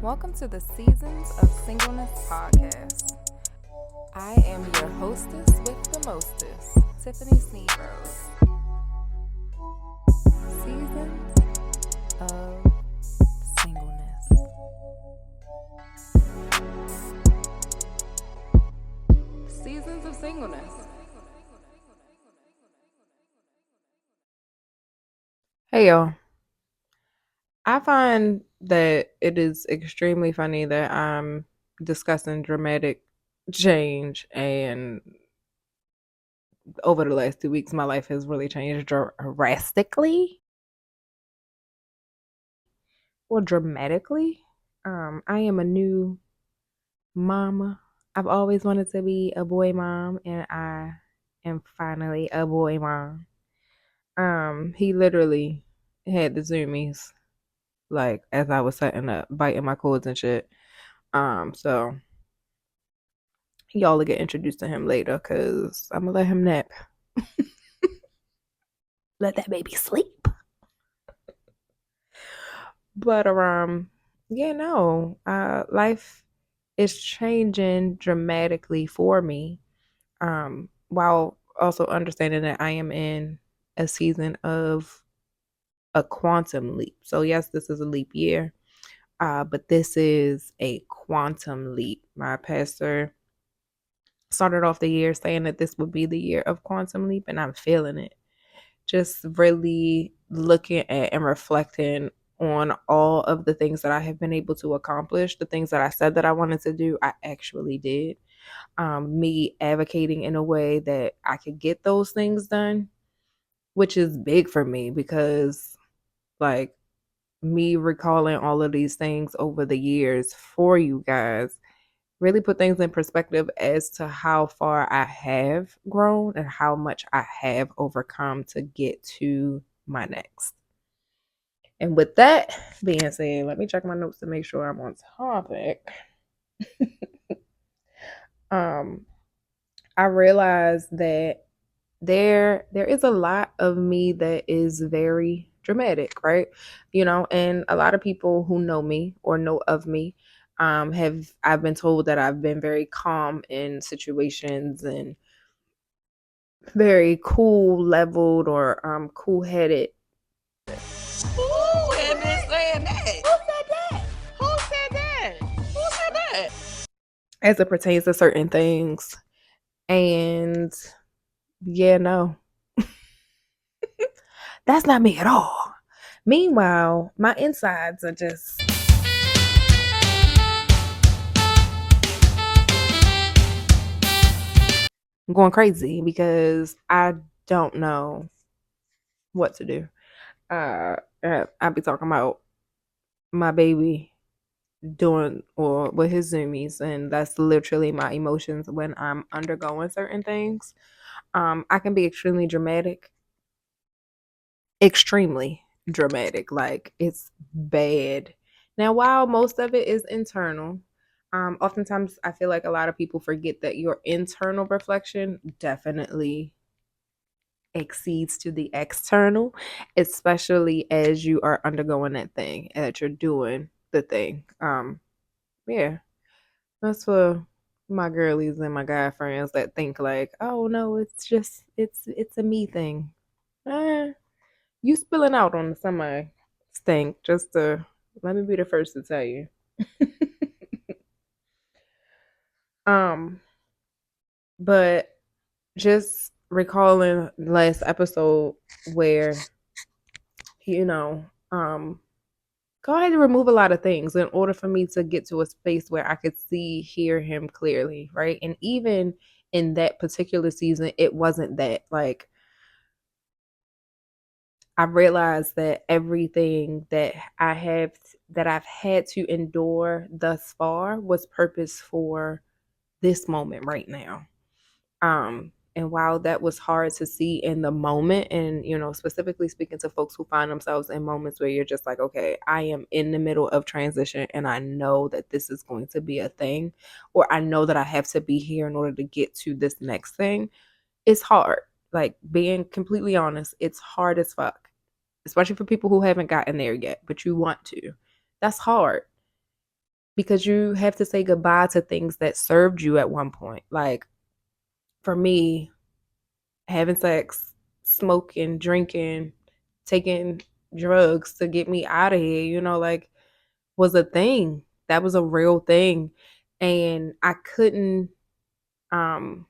Welcome to the Seasons of Singleness podcast. I am your hostess with the mostest, Tiffany Sneebrose. Seasons of Singleness. Seasons of Singleness. Hey y'all. I find that it is extremely funny that I'm discussing dramatic change, and over the last 2 weeks my life has really changed drastically or dramatically. I am a new mama. I've always wanted to be a boy mom, and I am finally a boy mom. He literally had the zoomies like as I was setting up, biting my cords and shit. So y'all will get introduced to him later because I'm gonna let him nap. Let that baby sleep. But yeah, no. Life is changing dramatically for me. While also understanding that I am in a season of a quantum leap. So yes, this is a leap year. But this is a quantum leap. My pastor started off the year saying that this would be the year of quantum leap, and I'm feeling it. Just really looking at and reflecting on all of the things that I have been able to accomplish, the things that I said that I wanted to do, I actually did. Me advocating in a way that I could get those things done, which is big for me because, like, me recalling all of these things over the years for you guys really put things in perspective as to how far I have grown and how much I have overcome to get to my next. And with that being said, let me check my notes to make sure I'm on topic. I realized that there is a lot of me that is very dramatic, right? And a lot of people who know me or know of me I've been told that I've been very calm in situations and very cool leveled or cool headed. Who had been saying that? Who said that? Who said that? Who said that? As it pertains to certain things. And yeah, no. That's not me at all. Meanwhile, my insides are just going crazy because I don't know what to do. I be talking about my baby doing or with his zoomies, and that's literally my emotions when I'm undergoing certain things. I can be extremely dramatic, like it's bad. Now, while most of it is internal, oftentimes I feel like a lot of people forget that your internal reflection definitely exceeds to the external, especially as you are undergoing that thing and that you're doing the thing. Yeah, that's for my girlies and my guy friends that think like, oh no, it's a me thing. Eh, you spilling out on the semi stink. Just to let me be the first to tell you. um, but just recalling last episode where you know, God had to remove a lot of things in order for me to get to a space where I could hear him clearly, right? And even in that particular season, it wasn't that. Like, I realized that everything that I've had to endure thus far was purpose for this moment right now. And while that was hard to see in the moment, and specifically speaking to folks who find themselves in moments where you're just like, okay, I am in the middle of transition and I know that this is going to be a thing, or I know that I have to be here in order to get to this next thing. It's hard. Like, being completely honest, it's hard as fuck, especially for people who haven't gotten there yet, but you want to. That's hard. because you have to say goodbye to things that served you at one point. Like for me, having sex, smoking, drinking, taking drugs to get me out of here, like was a thing. That was a real thing. And um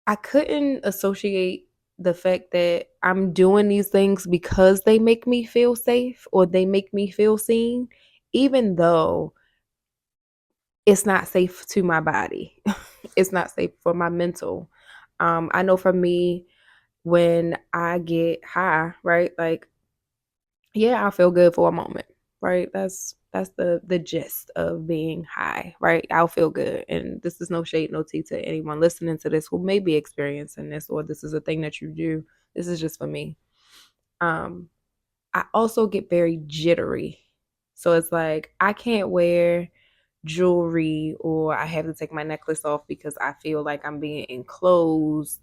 I couldn't associate the fact that I'm doing these things because they make me feel safe or they make me feel seen, even though it's not safe to my body. It's not safe for my mental. I know for me, when I get high, right? Like, yeah, I feel good for a moment, right? That's the gist of being high, right? I'll feel good. And this is no shade, no tea to anyone listening to this who may be experiencing this, or this is a thing that you do. This is just for me. Um, I also get very jittery. So it's like I can't wear jewelry or I have to take my necklace off because I feel like I'm being enclosed.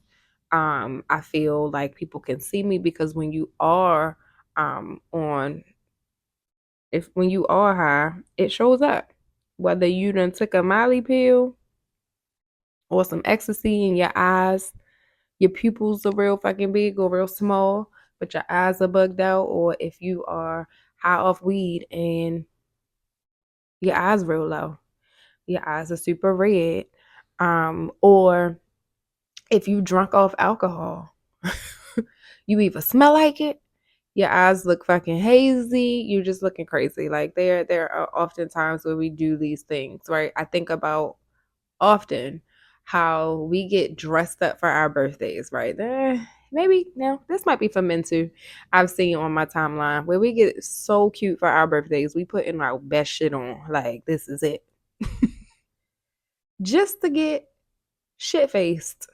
I feel like people can see me because when you are on if when you are high, it shows up. Whether you done took a Molly pill or some ecstasy in your eyes, your pupils are real fucking big or real small, but your eyes are bugged out, or if you are high off weed and your eyes real low, your eyes are super red, or if you drunk off alcohol, you either smell like it, your eyes look fucking hazy, you're just looking crazy. Like there are often times where we do these things, right? I think about often how we get dressed up for our birthdays, right? Maybe now this might be for men too. I've seen on my timeline where we get so cute for our birthdays. We put in our best shit on, like this is it, just to get shit faced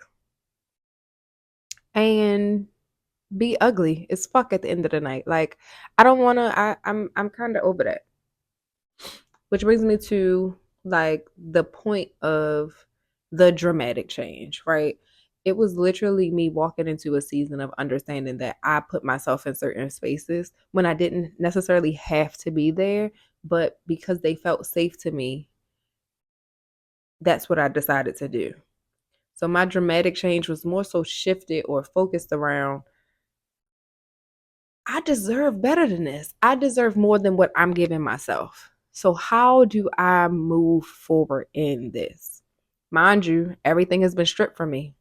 and be ugly as fuck at the end of the night. Like I don't want to. I'm kind of over that. Which brings me to like the point of the dramatic change, right? It was literally me walking into a season of understanding that I put myself in certain spaces when I didn't necessarily have to be there, but because they felt safe to me, that's what I decided to do. So my dramatic change was more so shifted or focused around I deserve better than this. I deserve more than what I'm giving myself. So, how do I move forward in this? Mind you, everything has been stripped from me.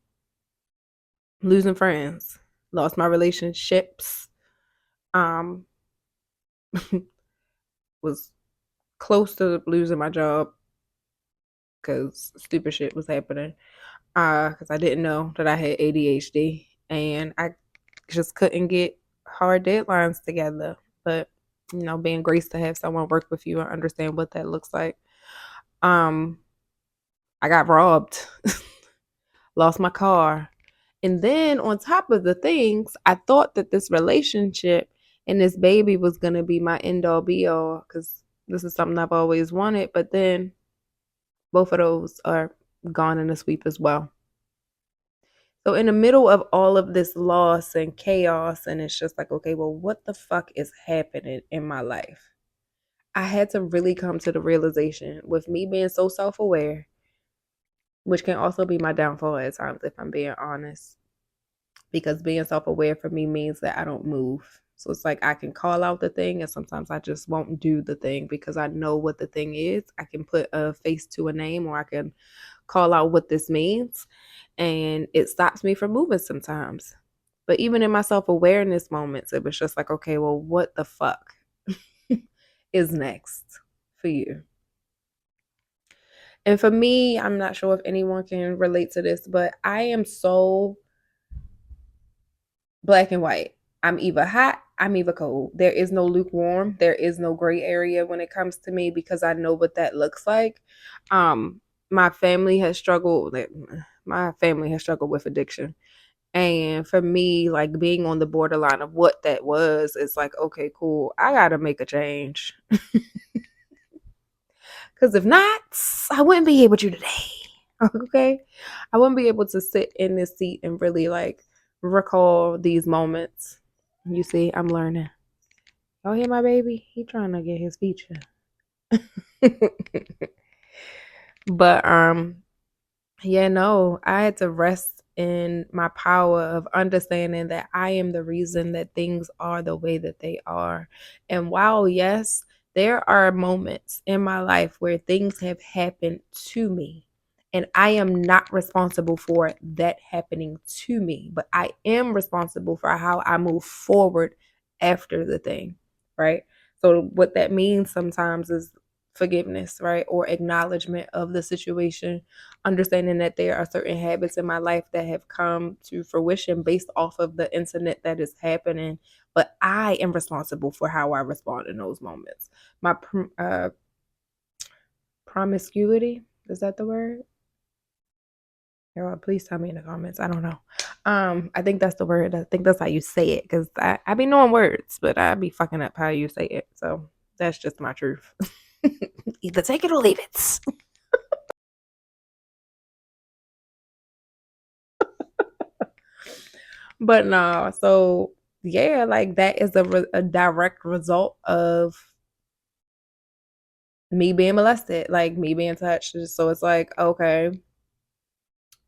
Losing friends, lost my relationships, um, was close to losing my job because stupid shit was happening. Because I didn't know that I had ADHD and I just couldn't get hard deadlines together. But being graced to have someone work with you and understand what that looks like. Um, I got robbed, lost my car. And then on top of the things, I thought that this relationship and this baby was gonna be my end all be all because this is something I've always wanted. But then both of those are gone in a sweep as well. So in the middle of all of this loss and chaos, and it's just like, okay, well, what the fuck is happening in my life? I had to really come to the realization with me being so self-aware, which can also be my downfall at times if I'm being honest. Because being self-aware for me means that I don't move. So it's like I can call out the thing and sometimes I just won't do the thing because I know what the thing is. I can put a face to a name or I can call out what this means and it stops me from moving sometimes. But even in my self-awareness moments, it was just like, okay, well, what the fuck is next for you? And for me, I'm not sure if anyone can relate to this, but I am so black and white. I'm either hot, I'm either cold. There is no lukewarm. There is no gray area when it comes to me because I know what that looks like. Um, my family has struggled. My family has struggled with addiction. And for me, like being on the borderline of what that was, it's like, okay, cool. I got to make a change. Because if not, I wouldn't be here with you today. Okay. I wouldn't be able to sit in this seat and really like recall these moments. You see, I'm learning. Oh, here, my baby. He trying to get his feature. But yeah, no, I had to rest in my power of understanding that I am the reason that things are the way that they are. And while, yes, there are moments in my life where things have happened to me, and I am not responsible for that happening to me, but I am responsible for how I move forward after the thing, right? So, what that means sometimes is forgiveness, right? Or acknowledgement of the situation, understanding that there are certain habits in my life that have come to fruition based off of the incident that is happening, but I am responsible for how I respond in those moments. My promiscuity, is that the word? Yeah, please tell me in the comments. I don't know. I think that's the word. I think that's how you say it, because I be knowing words, but I be fucking up how you say it. So that's just my truth. Either take it or leave it. But no, so yeah, like that is a direct result of me being molested, like me being touched. So it's like, okay,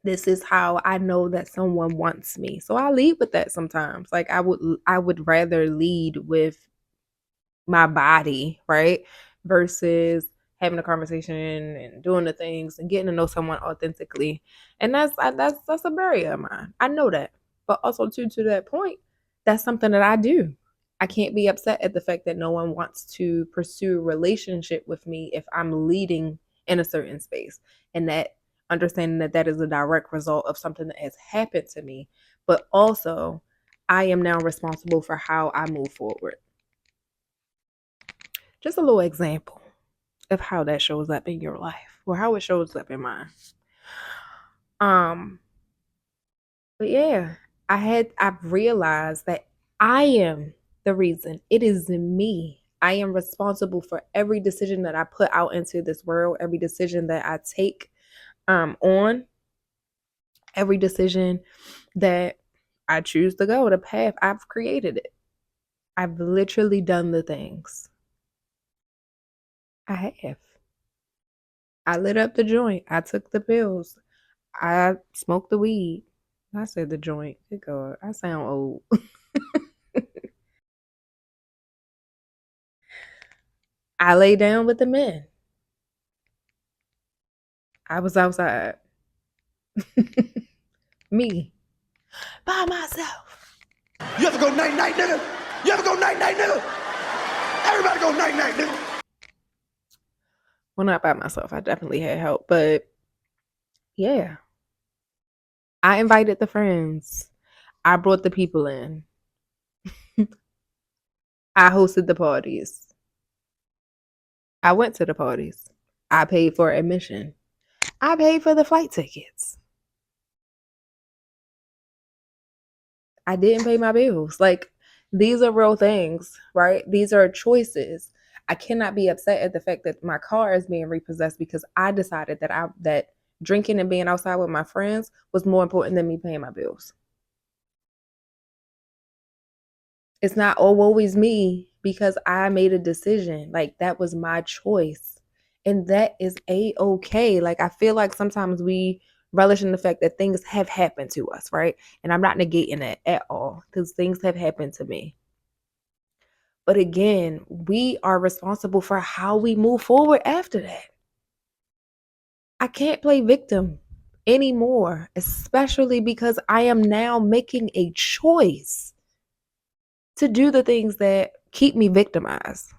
this is how I know that someone wants me. So I lead with that sometimes. Like I would rather lead with my body, right? Versus having a conversation and doing the things and getting to know someone authentically. And that's a barrier of mine. I know that. But also to that point, that's something that I do. I can't be upset at the fact that no one wants to pursue a relationship with me if I'm leading in a certain space. And that understanding that that is a direct result of something that has happened to me, but also I am now responsible for how I move forward. Just a little example of how that shows up in your life or how it shows up in mine. Um, but yeah, I've realized that I am the reason. It is me. I am responsible for every decision that I put out into this world, every decision that I take on, every decision that I choose to go, the path. I've created it. I've literally done the things. I have. I lit up the joint. I took the pills. I smoked the weed. I said the joint. Good God, I sound old. I lay down with the men. I was outside. Me. By myself. You ever go night night, nigga? You ever go night night, nigga? Everybody go night night, nigga. Well, not by myself. I definitely had help. But yeah. I invited the friends. I brought the people in. I hosted the parties. I went to the parties. I paid for admission. I paid for the flight tickets. I didn't pay my bills. Like, these are real things, right? These are choices. I cannot be upset at the fact that my car is being repossessed because I decided that drinking and being outside with my friends was more important than me paying my bills. It's not always me because I made a decision. Like, that was my choice. And that is a-okay. Like, I feel like sometimes we relish in the fact that things have happened to us, right? And I'm not negating that at all because things have happened to me. But again, we are responsible for how we move forward after that. I can't play victim anymore, especially because I am now making a choice to do the things that keep me victimized.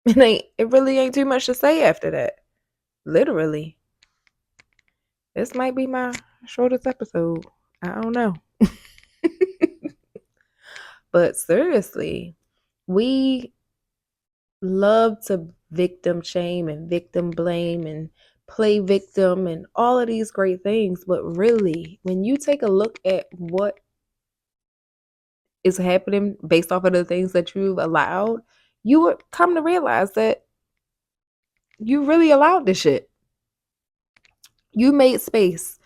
It really ain't too much to say after that. Literally. This might be my shortest episode. I don't know. But seriously, we love to victim shame and victim blame and play victim and all of these great things. But really, when you take a look at what is happening based off of the things that you've allowed, you would come to realize that you really allowed this shit. You made space.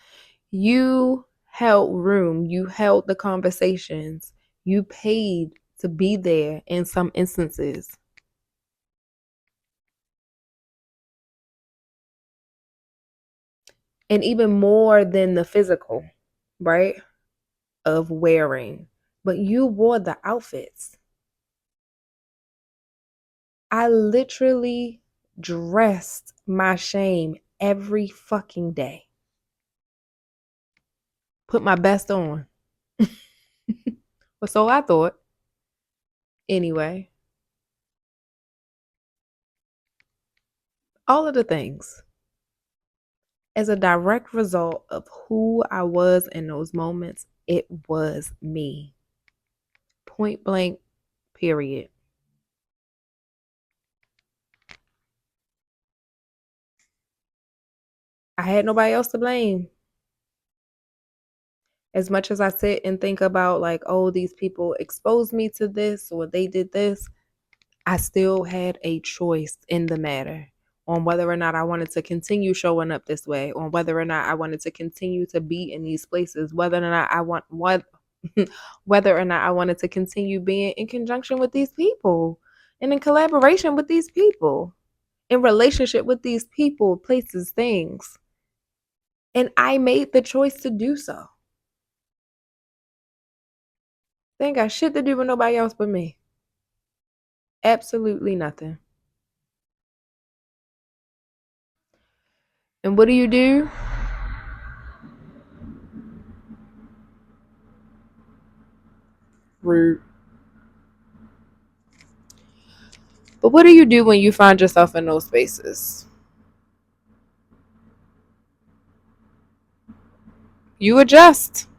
You held room, you held the conversations, you paid to be there in some instances. And even more than the physical, right? Of wearing, but you wore the outfits. I literally dressed my shame every fucking day. Put my best on. But so I thought. Anyway, all of the things as a direct result of who I was in those moments, it was me. Point blank, period. I had nobody else to blame. As much as I sit and think about, like, oh, these people exposed me to this or they did this, I still had a choice in the matter on whether or not I wanted to continue showing up this way, on whether or not I wanted to continue to be in these places, whether or not I want what whether or not I wanted to continue being in conjunction with these people and in collaboration with these people, in relationship with these people, places, things. And I made the choice to do so. They ain't got shit to do with nobody else but me. Absolutely nothing. And what do? Rude. But what do you do when you find yourself in those spaces? You adjust.